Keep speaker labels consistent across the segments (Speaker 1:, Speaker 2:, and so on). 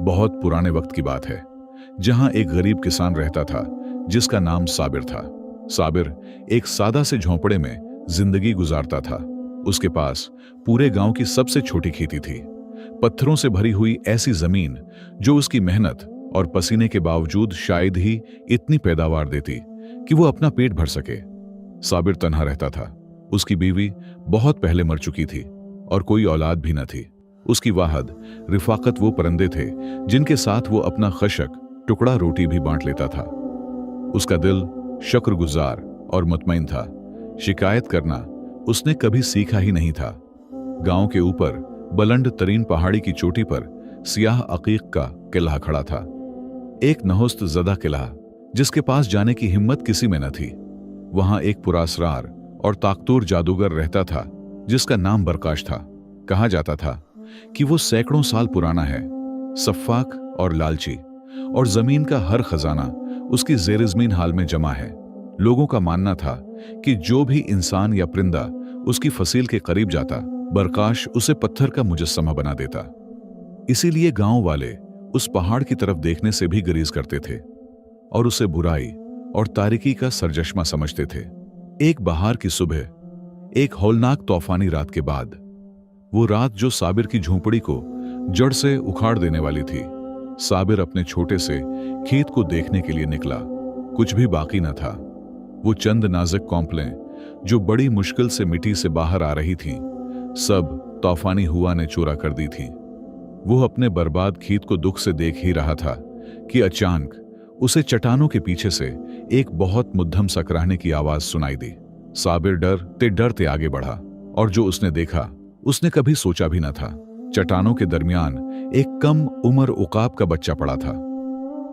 Speaker 1: बहुत पुराने वक्त की बात है, जहां एक गरीब किसान रहता था जिसका नाम साबिर था। साबिर एक सादा से झोंपड़े में जिंदगी गुजारता था। उसके पास पूरे गांव की सबसे छोटी खेती थी, पत्थरों से भरी हुई ऐसी जमीन जो उसकी मेहनत और पसीने के बावजूद शायद ही इतनी पैदावार देती कि वो अपना पेट भर सके। साबिर तन्हा रहता था। उसकी बीवी बहुत पहले मर चुकी थी और कोई औलाद भी न थी। उसकी वाहद रिफाकत वो परिंदे थे जिनके साथ वो अपना खशक टुकड़ा रोटी भी बांट लेता था। उसका दिल शुक्रगुजार और मुतमईन था। शिकायत करना उसने कभी सीखा ही नहीं था। गांव के ऊपर बुलंद तरीन पहाड़ी की चोटी पर सियाह अकीक का किला खड़ा था, एक नहुस्त ज़दा किला जिसके पास जाने की हिम्मत किसी में न थी। वहां एक पुरासरार और ताकतूर जादूगर रहता था जिसका नाम बरकाश था। कहा जाता था कि वो सैकड़ों साल पुराना है, सफ्फाक और लालची, और जमीन का हर खजाना उसकी जेर-ए-ज़मीन हाल में जमा है। लोगों का मानना था कि जो भी इंसान या परिंदा उसकी फसील के करीब जाता, बरकाश उसे पत्थर का मुजस्समा बना देता। इसीलिए गांव वाले उस पहाड़ की तरफ देखने से भी गुरेज करते थे और उसे बुराई और तारीकी का सरचश्मा समझते थे। एक बहार की सुबह, एक हौलनाक तूफानी रात के बाद, वो रात जो साबिर की झोंपड़ी को जड़ से उखाड़ देने वाली थी, साबिर अपने छोटे से खेत को देखने के लिए निकला। कुछ भी बाकी न था। वो चंद नाजुक कॉम्पलें जो बड़ी मुश्किल से मिट्टी से बाहर आ रही थीं, सब तूफानी हुआ ने चुरा कर दी थीं। वो अपने बर्बाद खेत को दुख से देख ही रहा था कि अचानक उसे चट्टानों के पीछे से एक बहुत मुद्दम सकराहने की आवाज सुनाई दी। साबिर डरते आगे बढ़ा और जो उसने देखा उसने कभी सोचा भी न था। चट्टानों के दरमियान एक कम उम्र उकाब का बच्चा पड़ा था,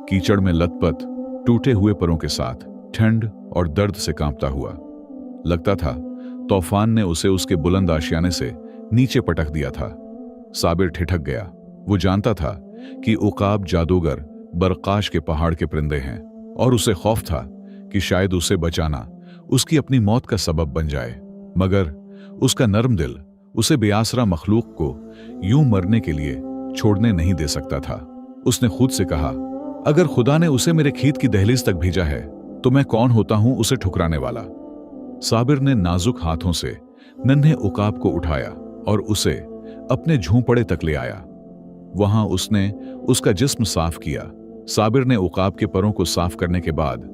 Speaker 1: कीचड़ में लथपथ, टूटे हुए परों के साथ, ठंड और दर्द से कांपता हुआ। लगता था तूफान ने उसे उसके बुलंद आशियाने से नीचे पटक दिया था। साबिर ठिठक गया। वो जानता था कि उकाब जादूगर बरकाश के पहाड़ के परिंदे हैं और उसे खौफ था कि शायद उसे बचाना उसकी अपनी मौत का सबब बन जाए। मगर उसका नर्म दिल उसे बेआसरा मखलूक को यूं मरने के लिए छोड़ने नहीं दे सकता था। उसने खुद से कहा, अगर खुदा ने उसे मेरे खेत की दहलीज तक भेजा है तो मैं कौन होता हूं उसे ठुकराने वाला। साबिर ने नाजुक हाथों से नन्हे उकाब को उठाया और उसे अपने झोंपड़े तक ले आया। वहां उसने उसका जिस्म साफ किया। साबिर ने उकाब के परों को साफ करने के बाद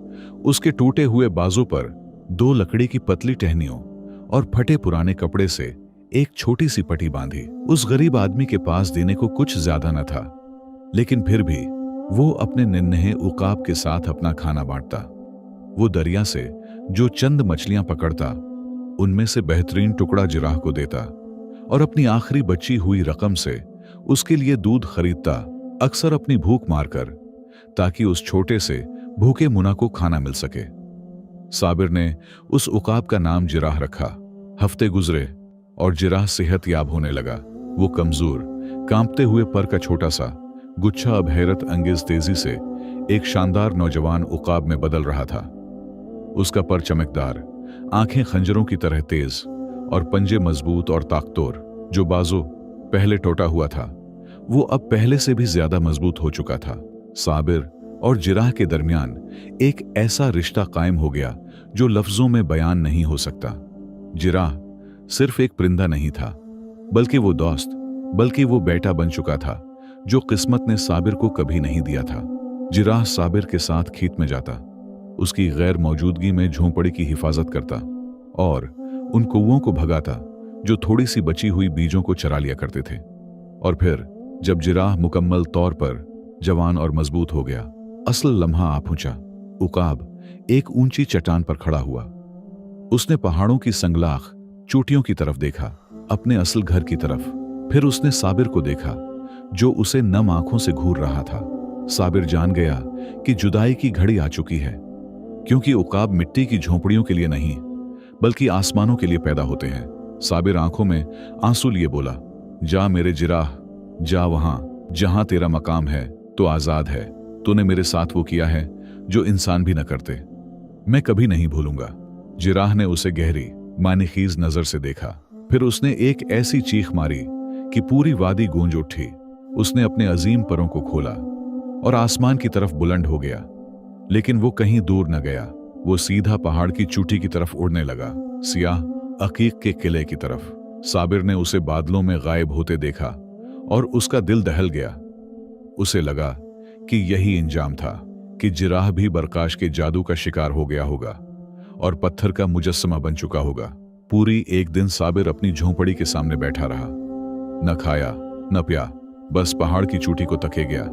Speaker 1: उसके टूटे हुए बाजू पर 2 लकड़ी की पतली टहनियों और फटे पुराने कपड़े से एक छोटी सी पट्टी बांधी। उस गरीब आदमी के पास देने को कुछ ज्यादा न था, लेकिन फिर भी वो अपने नन्हे उकाब के साथ अपना खाना बांटता। वो दरिया से जो चंद मछलियां पकड़ता, उनमें से बेहतरीन टुकड़ा जिराह को देता और अपनी आखिरी बची हुई रकम से उसके लिए दूध खरीदता, अक्सर अपनी भूख मारकर, ताकि उस छोटे से भूखे मुना को खाना मिल सके। साबिर ने उस उकाब का नाम जिराह रखा। हफ्ते गुजरे और जिराह सेहतयाब होने लगा। वो कमजोर, कांपते हुए पर का छोटा सा गुच्छा अब हैरत अंगेज तेजी से एक शानदार नौजवान उकाब में बदल रहा था। उसका पर चमकदार, आंखें खंजरों की तरह तेज और पंजे मजबूत और ताकतवर। जो बाजू पहले टूटा हुआ था, वो अब पहले से भी ज्यादा मजबूत हो चुका था। साबिर और जिराह के दरमियान एक ऐसा रिश्ता कायम हो गया जो लफ्जों में बयान नहीं हो सकता। जिराह सिर्फ एक परिंदा नहीं था, बल्कि वो दोस्त, बल्कि वो बेटा बन चुका था जो किस्मत ने साबिर को कभी नहीं दिया था। जिराह साबिर के साथ खेत में जाता, उसकी गैर मौजूदगी में झोंपड़ी की हिफाजत करता और उन कौवों को भगाता जो थोड़ी सी बची हुई बीजों को चरा लिया करते थे। और फिर जब जिराह मुकम्मल तौर पर जवान और मजबूत हो गया, असल लम्हा आ पहुंचा। उकाब एक ऊंची चट्टान पर खड़ा हुआ। उसने पहाड़ों की संगलाख चोटियों की तरफ देखा, अपने असल घर की तरफ। फिर उसने साबिर को देखा जो उसे नम आंखों से घूर रहा था। साबिर जान गया कि जुदाई की घड़ी आ चुकी है, क्योंकि उकाब मिट्टी की झोंपड़ियों के लिए नहीं, बल्कि आसमानों के लिए पैदा होते हैं। साबिर आंखों में आंसू लिए बोला, जा मेरे जिराह, जा वहां जहां तेरा मकाम है तो आजाद है। तूने मेरे साथ वो किया है जो इंसान भी न करते। मैं कभी नहीं भूलूंगा। जिराह ने उसे गहरी, मानीखीज नजर से देखा। फिर उसने एक ऐसी चीख मारी कि पूरी वादी गूंज उठी। उसने अपने अजीम परों को खोला और आसमान की तरफ बुलंद हो गया, लेकिन वो कहीं दूर न गया। वो सीधा पहाड़ की चोटी की तरफ उड़ने लगा, सियाह अकीक के किले की तरफ। साबिर ने उसे बादलों में गायब होते देखा और उसका दिल दहल गया। उसे लगा कि यही इंजाम था, कि जिराह भी बरकाश के जादू का शिकार हो गया होगा और पत्थर का मुजस्समा बन चुका होगा। पूरी एक दिन साबिर अपनी झोंपड़ी के सामने बैठा रहा, न खाया न पिया, बस पहाड़ की चोटी को तके गया।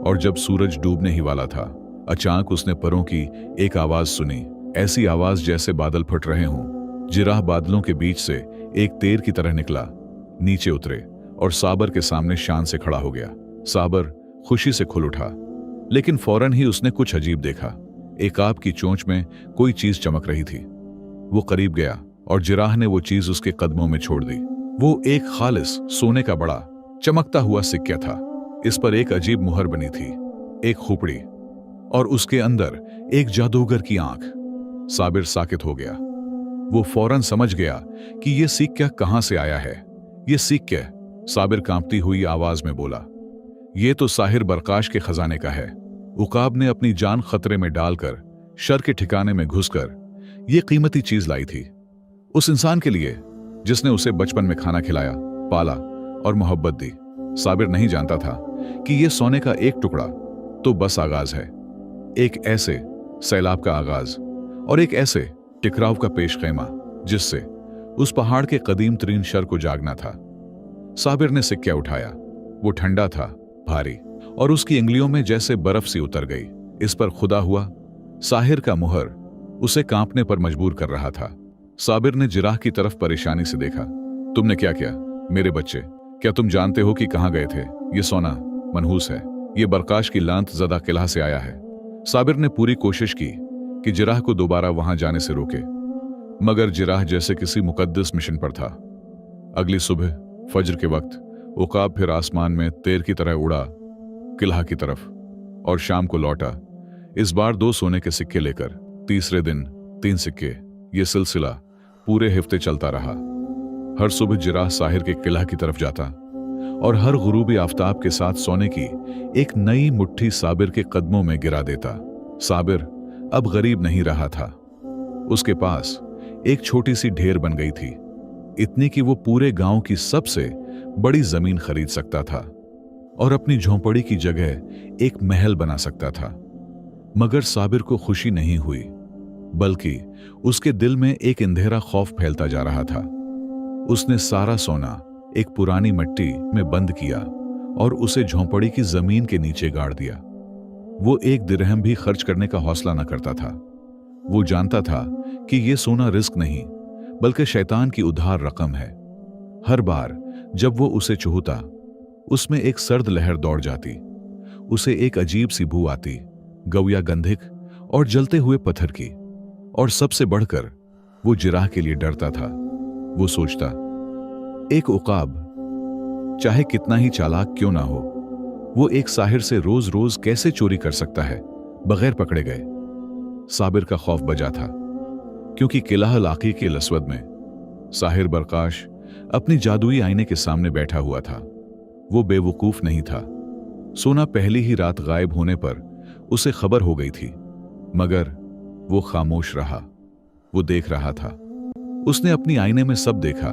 Speaker 1: और जब सूरज डूबने ही वाला था, अचानक उसने परों की एक आवाज सुनी, ऐसी आवाज जैसे बादल फट रहे हों। जिराह बादलों के बीच से एक तीर की तरह निकला, नीचे उतरे और साबिर के सामने शान से खड़ा हो गया। साबिर खुशी से खुल उठा, लेकिन फौरन ही उसने कुछ अजीब देखा। एकाब की चोंच में कोई चीज चमक रही थी। वो करीब गया और जिराह ने वो चीज उसके कदमों में छोड़ दी। वो एक खालिस सोने का बड़ा चमकता हुआ सिक्का था। इस पर एक अजीब मुहर बनी थी, एक खोपड़ी, और उसके अंदर एक जादूगर की आंख। साबिर साकित हो गया। वो फौरन समझ गया कि ये सिक्का कहां से आया है। ये सिक्का, साबिर कांपती हुई आवाज में बोला, ये तो साहिर बरकाश के खजाने का है। उकाब ने अपनी जान खतरे में डालकर शर के ठिकाने में घुसकर ये कीमती चीज लाई थी, उस इंसान के लिए जिसने उसे बचपन में खाना खिलाया, पाला और मोहब्बत दी। साबिर नहीं जानता था कि यह सोने का एक टुकड़ा तो बस आगाज है, एक ऐसे सैलाब का आगाज और एक ऐसे टिकराव का पेश खैमा जिससे उस पहाड़ के कदीम तरीन शर को जागना था। साबिर ने सिक्का उठाया। वो ठंडा था, भारी, और उसकी इंगलियों में जैसे बर्फ सी उतर गई। इस पर खुदा हुआ साहिर का मुहर उसे कांपने पर मजबूर कर रहा था। साबिर ने जिराह की तरफ परेशानी से देखा। तुमने क्या किया मेरे बच्चे? क्या तुम जानते हो कि कहां गए थे? ये सोना मनहूस है, ये बरकाश की लांत ज़दा किला से आया है। साबिर ने पूरी कोशिश की कि जिराह को दोबारा वहां जाने से रोके, मगर जिराह जैसे किसी मुकद्दस मिशन पर था। अगली सुबह फज्र के वक्त उकाब फिर आसमान में तीर की तरह उड़ा किला की तरफ और शाम को लौटा, इस बार 2 सोने के सिक्के लेकर। तीसरे दिन 3 सिक्के। ये सिलसिला पूरे हफ्ते चलता रहा। हर सुबह जिराह साहिर के किला की तरफ जाता और हर गुरूबी आफताब के साथ सोने की एक नई मुट्ठी साबिर के कदमों में गिरा देता। साबिर अब गरीब नहीं रहा था। उसके पास एक छोटी सी ढेर बन गई थी, इतनी कि वो पूरे गांव की सबसे बड़ी जमीन खरीद सकता था और अपनी झोंपड़ी की जगह एक महल बना सकता था। मगर साबिर को खुशी नहीं हुई, बल्कि उसके दिल में एक अंधेरा खौफ फैलता जा रहा था। उसने सारा सोना एक पुरानी मिट्टी में बंद किया और उसे झोंपड़ी की जमीन के नीचे गाड़ दिया। वो एक दिरहम भी खर्च करने का हौसला न करता था। वो जानता था कि यह सोना रिस्क नहीं, बल्कि शैतान की उधार रकम है। हर बार जब वो उसे चूहता, उसमें एक सर्द लहर दौड़ जाती। उसे एक अजीब सी बू आती, गौया गंधिक और जलते हुए पत्थर की। और सबसे बढ़कर वो जिराह के लिए डरता था। वो सोचता, एक उकाब चाहे कितना ही चालाक क्यों ना हो, वो एक साहिर से रोज रोज कैसे चोरी कर सकता है बगैर पकड़े गए। साबिर का खौफ बजा था, क्योंकि किला इलाके के लसवद में साहिर बरकाश अपनी जादुई आईने के सामने बैठा हुआ था। वो बेवकूफ नहीं था। सोना पहली ही रात गायब होने पर उसे खबर हो गई थी, मगर वो खामोश रहा। वो देख रहा था। उसने अपनी आईने में सब देखा।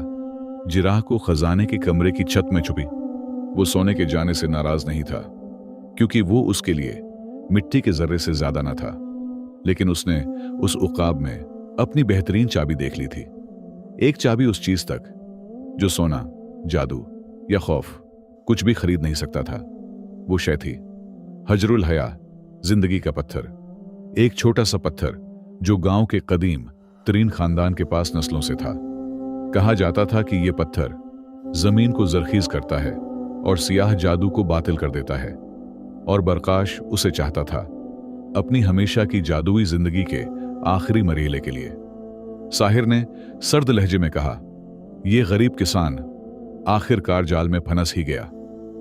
Speaker 1: जिराह को खजाने के कमरे की छत में छुपी। वो सोने के जाने से नाराज नहीं था, क्योंकि वो उसके लिए मिट्टी के जर्रे से ज्यादा न था। लेकिन उसने उस उकाब में अपनी बेहतरीन चाबी देख ली थी। एक चाबी उस चीज तक जो सोना, जादू या खौफ कुछ भी खरीद नहीं सकता था। वो शय थी हजरुल हया, जिंदगी का पत्थर। एक छोटा सा पत्थर जो गांव के कदीम तरीन खानदान के पास नस्लों से था। कहा जाता था कि यह पत्थर जमीन को जरखीज करता है और सियाह जादू को बातिल कर देता है। और बरकाश उसे चाहता था अपनी हमेशा की जादुई जिंदगी के आखिरी मरीले के लिए। साहिर ने सर्द लहजे में कहा, यह गरीब किसान आखिरकार जाल में फंस ही गया।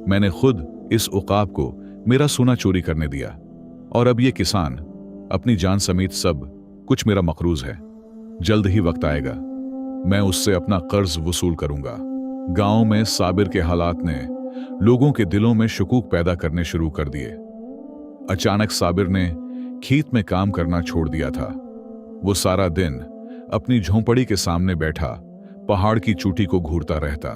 Speaker 1: मैंने खुद इस उकाब को मेरा सोना चोरी करने दिया और अब यह किसान अपनी जान समेत सब कुछ मेरा मकरूज है। जल्द ही वक्त आएगा, मैं उससे अपना कर्ज वसूल करूंगा। गांव में साबिर के हालात ने लोगों के दिलों में शकूक पैदा करने शुरू कर दिए। अचानक साबिर ने खेत में काम करना छोड़ दिया था। वो सारा दिन अपनी झोंपड़ी के सामने बैठा पहाड़ की चोटी को घूरता रहता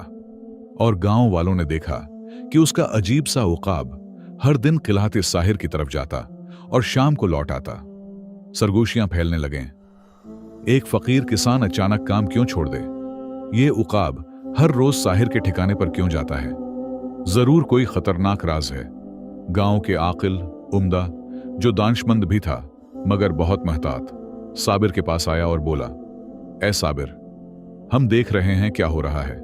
Speaker 1: और गांव वालों ने देखा कि उसका अजीब सा उकाब हर दिन किलाते साहिर की तरफ जाता और शाम को लौट आता। सरगोशियां फैलने लगे। एक फकीर किसान अचानक काम क्यों छोड़ दे? ये उकाब हर रोज साहिर के ठिकाने पर क्यों जाता है? जरूर कोई खतरनाक राज है। गांव के आकिल उम्दा, जो दानशमंद भी था मगर बहुत महतात, साबिर के पास आया और बोला, ऐ साबिर, हम देख रहे हैं क्या हो रहा है।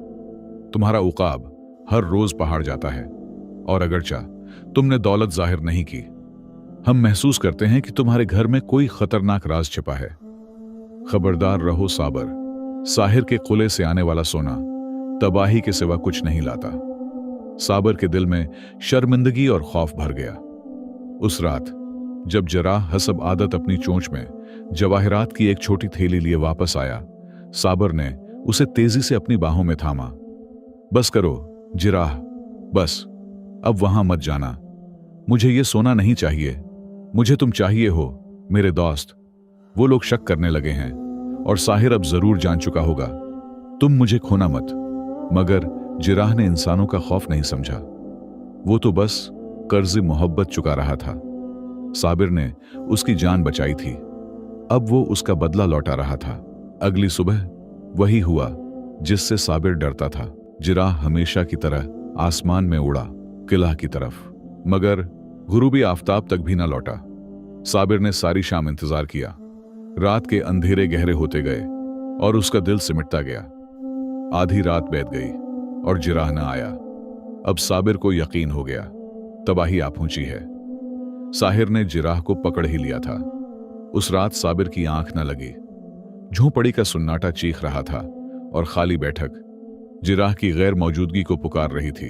Speaker 1: तुम्हारा उकाब हर रोज पहाड़ जाता है और अगरचा तुमने दौलत जाहिर नहीं की, हम महसूस करते हैं कि तुम्हारे घर में कोई खतरनाक राज छिपा है। खबरदार रहो साबिर, साहिर के कुले से आने वाला सोना तबाही के सिवा कुछ नहीं लाता। साबिर के दिल में शर्मिंदगी और खौफ भर गया। उस रात जब जराह हसब आदत अपनी चोंच में जवाहिरात की एक छोटी थैली लिए वापस आया, साबिर ने उसे तेजी से अपनी बाहों में थामा। बस करो जिराह, बस अब वहां मत जाना। मुझे ये सोना नहीं चाहिए, मुझे तुम चाहिए हो मेरे दोस्त। वो लोग शक करने लगे हैं और साहिर अब जरूर जान चुका होगा। तुम मुझे खोना मत। मगर जिराह ने इंसानों का खौफ नहीं समझा। वो तो बस कर्ज मोहब्बत चुका रहा था। साबिर ने उसकी जान बचाई थी, अब वो उसका बदला लौटा रहा था। अगली सुबह वही हुआ जिससे साबिर डरता था। जिराह हमेशा की तरह आसमान में उड़ा किला की तरफ, मगर गुरूबी आफताब तक भी ना लौटा। साबिर ने सारी शाम इंतजार किया। रात के अंधेरे गहरे होते गए और उसका दिल सिमटता गया। आधी रात बीत गई और जिराह न आया। अब साबिर को यकीन हो गया, तबाही आ पहुंची है। साहिर ने जिराह को पकड़ ही लिया था। उस रात साबिर की आंख न लगी। झोंपड़ी का सुन्नाटा चीख रहा था और खाली बैठक जिराह की गैर मौजूदगी को पुकार रही थी।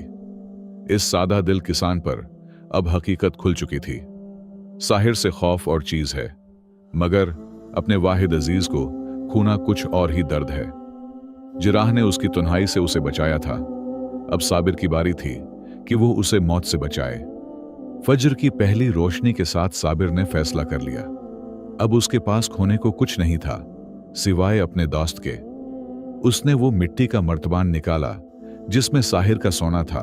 Speaker 1: इस सादा दिल किसान पर अब हकीकत खुल चुकी थी। साहिर से खौफ और चीज है, मगर अपने वाहिद अजीज को खूना कुछ और ही दर्द है। जिराह ने उसकी तन्हाई से उसे बचाया था। अब साबिर की बारी थी कि वो उसे मौत से बचाए। फज्र की पहली रोशनी के साथ साबिर ने फैसला कर लिया। अब उसके पास खोने को कुछ नहीं था सिवाय अपने दोस्त के। उसने वो मिट्टी का मर्तबान निकाला जिसमें साहिर का सोना था,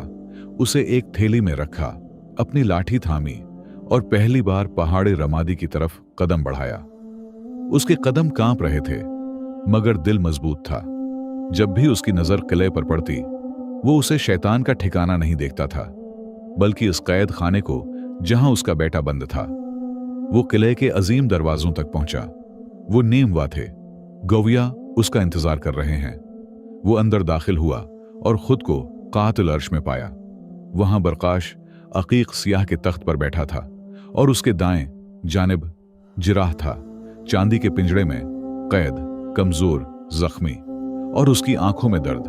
Speaker 1: उसे एक थैली में रखा, अपनी लाठी थामी और पहली बार पहाड़ी रमादी की तरफ कदम बढ़ाया। उसके कदम कांप रहे थे मगर दिल मजबूत था। जब भी उसकी नजर किले पर पड़ती, वो उसे शैतान का ठिकाना नहीं देखता था, बल्कि इस कैद खाने को जहां उसका बेटा बंद था। वो किले के अजीम दरवाजों तक पहुंचा। वो नीमवा थे, गौया उसका इंतजार कर रहे हैं। वो अंदर दाखिल हुआ और खुद को कातिल अर्श में पाया। वहां बरकाश अकीक सियाह के तख्त पर बैठा था और उसके दाएं जानिब जिराह था, चांदी के पिंजड़े में कैद, कमजोर, जख्मी और उसकी आंखों में दर्द।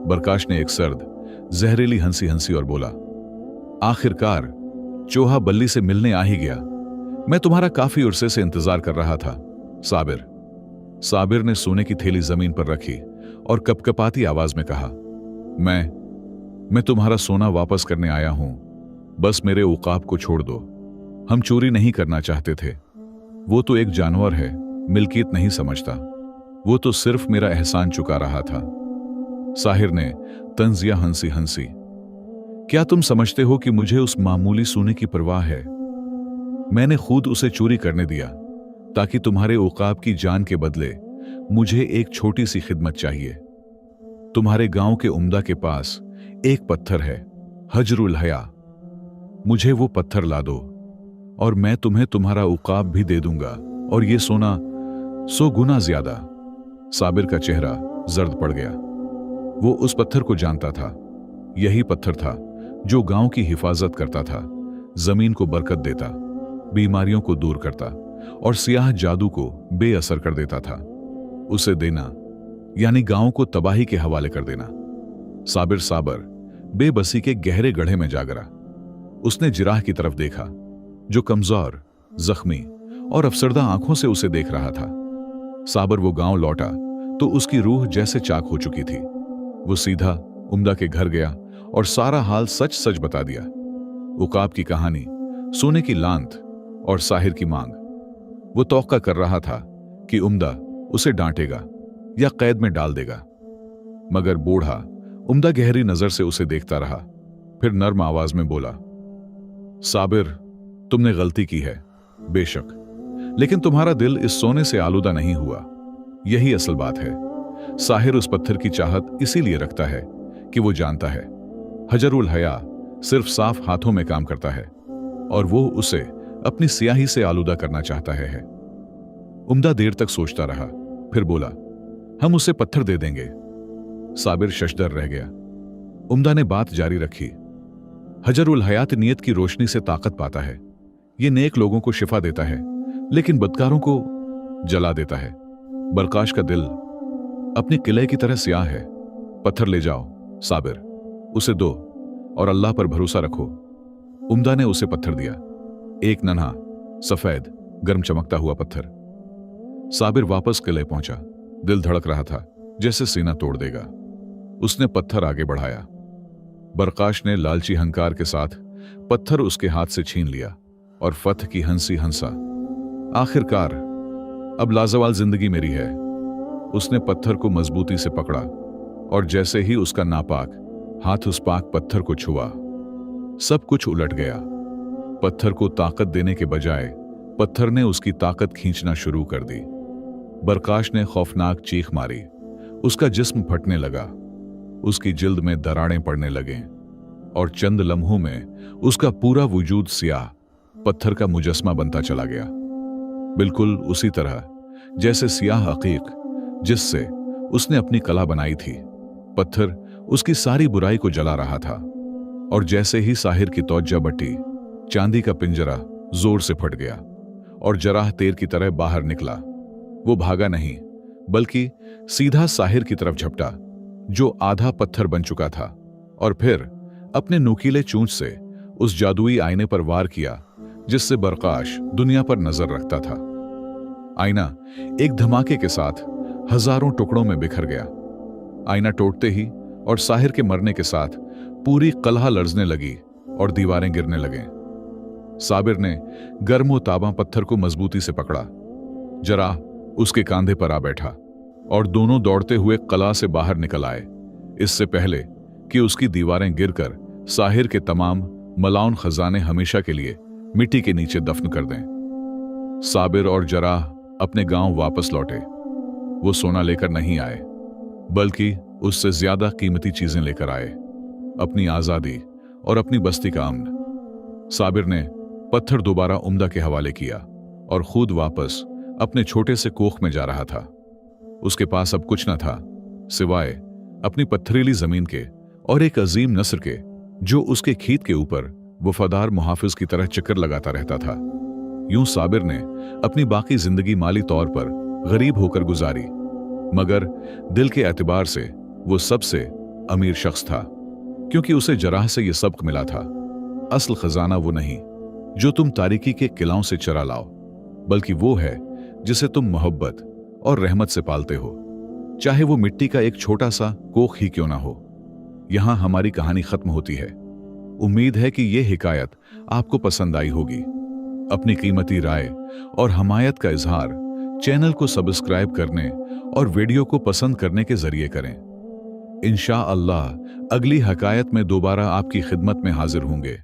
Speaker 1: बरकाश ने एक सर्द जहरीली हंसी हंसी और बोला, आखिरकार चोहा बल्ली से मिलने आ ही गया। मैं तुम्हारा काफी उर्से से इंतजार कर रहा था साबिर। साबिर ने सोने की थैली जमीन पर रखी और कपकपाती आवाज में कहा, मैं तुम्हारा सोना वापस करने आया हूं। बस मेरे उकाब को छोड़ दो। हम चोरी नहीं करना चाहते थे। वो तो एक जानवर है, मिल्कियत नहीं समझता। वो तो सिर्फ मेरा एहसान चुका रहा था। साहिर ने तंजिया हंसी हंसी, क्या तुम समझते हो कि मुझे उस मामूली सोने की परवाह है? मैंने खुद उसे चोरी करने दिया ताकि तुम्हारे उकाब की जान के बदले मुझे एक छोटी सी खिदमत चाहिए। तुम्हारे गांव के उम्दा के पास एक पत्थर है, हजरुल हया। मुझे वो पत्थर ला दो और मैं तुम्हें तुम्हारा उकाब भी दे दूंगा, और ये सोना 100 गुना ज्यादा। साबिर का चेहरा जर्द पड़ गया। वो उस पत्थर को जानता था। यही पत्थर था जो गांव की हिफाजत करता था, जमीन को बरकत देता, बीमारियों को दूर करता और सियाह जादू को बेअसर कर देता था। उसे देना यानी गांव को तबाही के हवाले कर देना। साबिर बेबसी के गहरे गड्ढे में जा गिरा। उसने जिराह की तरफ देखा जो कमजोर, जख्मी और अफसरदा आंखों से उसे देख रहा था। साबिर वो गांव लौटा तो उसकी रूह जैसे चाक हो चुकी थी। वो सीधा उम्दा के घर गया और सारा हाल सच सच बता दिया। उकाब की कहानी, सोने की लांत और साहिर की मांग। वो तौक़ा कर रहा था कि उम्दा उसे डांटेगा या कैद में डाल देगा, मगर बूढ़ा उम्दा गहरी नजर से उसे देखता रहा। फिर नर्म आवाज में बोला, साबिर, तुमने गलती की है बेशक, लेकिन तुम्हारा दिल इस सोने से आलूदा नहीं हुआ। यही असल बात है। साहिर उस पत्थर की चाहत इसीलिए रखता है कि वो जानता है हजरुल हया सिर्फ साफ हाथों में काम करता है और वो उसे अपनी सियाही से आलूदा करना चाहता है। उम्दा देर तक सोचता रहा, फिर बोला, हम उसे पत्थर दे देंगे। साबिर शशदर रह गया। उम्दा ने बात जारी रखी, हजरुल हयात नियत की रोशनी से ताकत पाता है। ये नेक लोगों को शिफा देता है, लेकिन बदकारों को जला देता है। बरकाश का दिल अपने किले की तरह स्याह है। पत्थर ले जाओ साबिर, उसे दो और अल्लाह पर भरोसा रखो। उम्दा ने उसे पत्थर दिया, एक नन्हा सफेद गर्म चमकता हुआ पत्थर। साबिर वापस किले पहुंचा। दिल धड़क रहा था जैसे सीना तोड़ देगा। उसने पत्थर आगे बढ़ाया। बरकाश ने लालची हंकार के साथ पत्थर उसके हाथ से छीन लिया और फतह की हंसी हंसा। आखिरकार अब लाजवाल जिंदगी मेरी है। उसने पत्थर को मजबूती से पकड़ा और जैसे ही उसका नापाक हाथ उस पाक पत्थर को छुआ, सब कुछ उलट गया। पत्थर को ताकत देने के बजाय पत्थर ने उसकी ताकत खींचना शुरू कर दी। बरकाश ने खौफनाक चीख मारी। उसका जिस्म फटने लगा, उसकी जिल्द में दरारें पड़ने लगे और चंद लम्हों में उसका पूरा वजूद सियाह पत्थर का मुजस्मा बनता चला गया, बिल्कुल उसी तरह जैसे सियाह अकीक जिससे उसने अपनी कला बनाई थी। पत्थर उसकी सारी बुराई को जला रहा था और जैसे ही साहिर की तौज्जा बटी, चांदी का पिंजरा जोर से फट गया और जराह तीर की तरह बाहर निकला। वो भागा नहीं, बल्कि सीधा साहिर की तरफ झपटा, जो आधा पत्थर बन चुका था, और फिर अपने नुकीले चूंच से उस जादुई आईने पर वार किया जिससे बरकाश दुनिया पर नजर रखता था। आईना एक धमाके के साथ हजारों टुकड़ों में बिखर गया। आईना टूटते ही और साहिर के मरने के साथ पूरी कलह लर्जने लगी और दीवारें गिरने लगे। साबिर ने गर्म ताबा पत्थर को मजबूती से पकड़ा। जरा उसके कांधे पर आ बैठा और दोनों दौड़ते हुए कला से बाहर निकल आए, इससे पहले कि उसकी दीवारें गिरकर साहिर के तमाम मलाउन खजाने हमेशा के लिए मिट्टी के नीचे दफन कर दें। साबिर और जराह अपने गांव वापस लौटे। वो सोना लेकर नहीं आए, बल्कि उससे ज्यादा कीमती चीजें लेकर आए, अपनी आजादी और अपनी बस्ती का अमन। साबिर ने पत्थर दोबारा उम्दा के हवाले किया और खुद वापस अपने छोटे से कोख में जा रहा था। उसके पास अब कुछ न था सिवाय अपनी पत्थरीली जमीन के और एक अजीम नस्र के, जो उसके खीत के ऊपर वफादार मुहाफिज की तरह चक्कर लगाता रहता था। यूं साबिर ने अपनी बाकी जिंदगी माली तौर पर गरीब होकर गुजारी, मगर दिल के एतबार से वो सबसे अमीर शख्स था, क्योंकि उसे जराह से यह सबक मिला था। असल खजाना वो नहीं जो तुम तारीकी के किलाओं से चरा लाओ, बल्कि वो है जिसे तुम मोहब्बत और रहमत से पालते हो, चाहे वो मिट्टी का एक छोटा सा कोख ही क्यों ना हो। यहां हमारी कहानी खत्म होती है। उम्मीद है कि यह हिकायत आपको पसंद आई होगी। अपनी कीमती राय और हमायत का इजहार चैनल को सब्सक्राइब करने और वीडियो को पसंद करने के जरिए करें। इंशाअल्लाह अगली हकायत में दोबारा आपकी खिदमत में हाजिर होंगे।